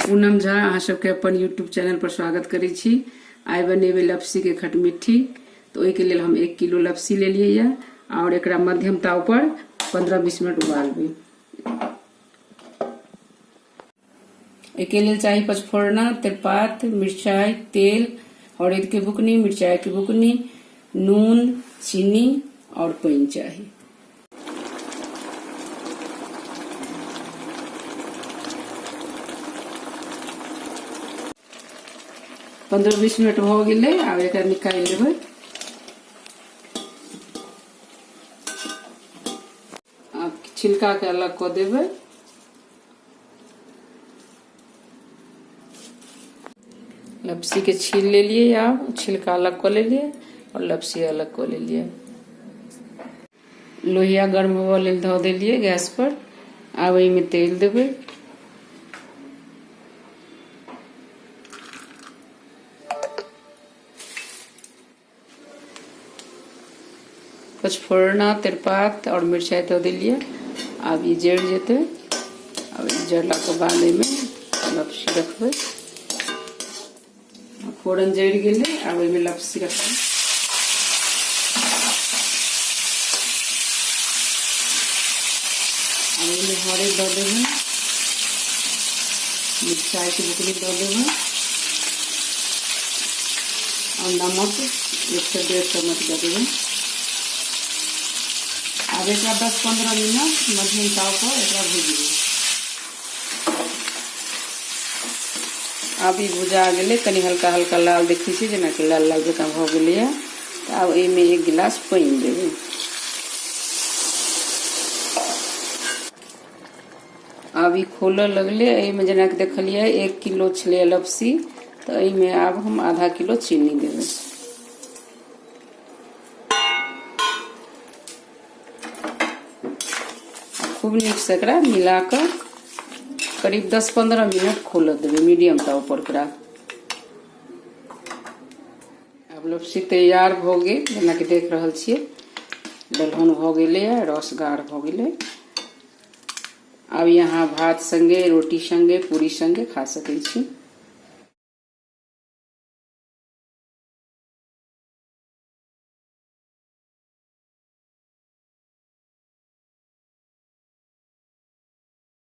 पूनम झा अहाँ सबके अपन YouTube channel पर स्वागत करै छी। आइ बनेबै लपसी के खटमिट्ठी। तो ओहि के लेल हम 1 किलो लपसी ले लिए और एकरा मध्यम ताव पर 15-20 मिनट उबालबै। एके लेल चाही पचफोरना, तेजपात, मिर्चाई, तेल, हरद के बुकनी, मिर्चाई के बुकनी, नून, चीनी और पानी चाहिए। पंद्रह 20 मिनट हो गए। आब एकरा निकाल लेबै। अब छिलका के अलग कऽ देबै। लपसी के छील ले लिए, आब छिलका अलग कर ले लिए और लपसी अलग कर ले लिए। लोहिया गर्म होबऽ लेल धऽ देलिए गैस पर। आब एहिमे तेल देबै। पचफोरना, तेजपात और मिर्चाई धऽ देलिए। आब ई जड़ जेतै। अब जड़ला के बाद एहिमे लपसी रखबै। फोरन जड़ गेलै। आब एहिमे लपसी रखबै। अब एहिमे हरद दऽ देबै, मिर्चाई के बुकनी दऽ देबै और नमक 1 से 1.5 चम्मच दऽ देबै। अब एक 10-15 मिनट मध्यम ताव पर एकरा भूजबै। अब ई भुजा गेलै, कनी हल्का हल्का लाल देखै छी, जेना कि लाल लाल जकाँ भऽ गेलैए। तऽ आब एहिमे 1 गिलास पानी देबै। आब ई खोलऽ लगलै। एहिमे जेना कि देखलिए 1 किलो छलै लपसी, तऽ एहिमे आब हम आधा किलो चीनी देबै। खूब नीक से एकरा मिला कर करीब 10-15 मिनट खोल देबै मीडियम ताव पर एकरा। अब लपसी तैयार भ गेल, जेना कि देख रहल छियै। दलहन भ गेलै, रस गाढ़ भ गेलै। अब यहाँ भात संगे, रोटी संगे, पूरी संगे खा सकै छी।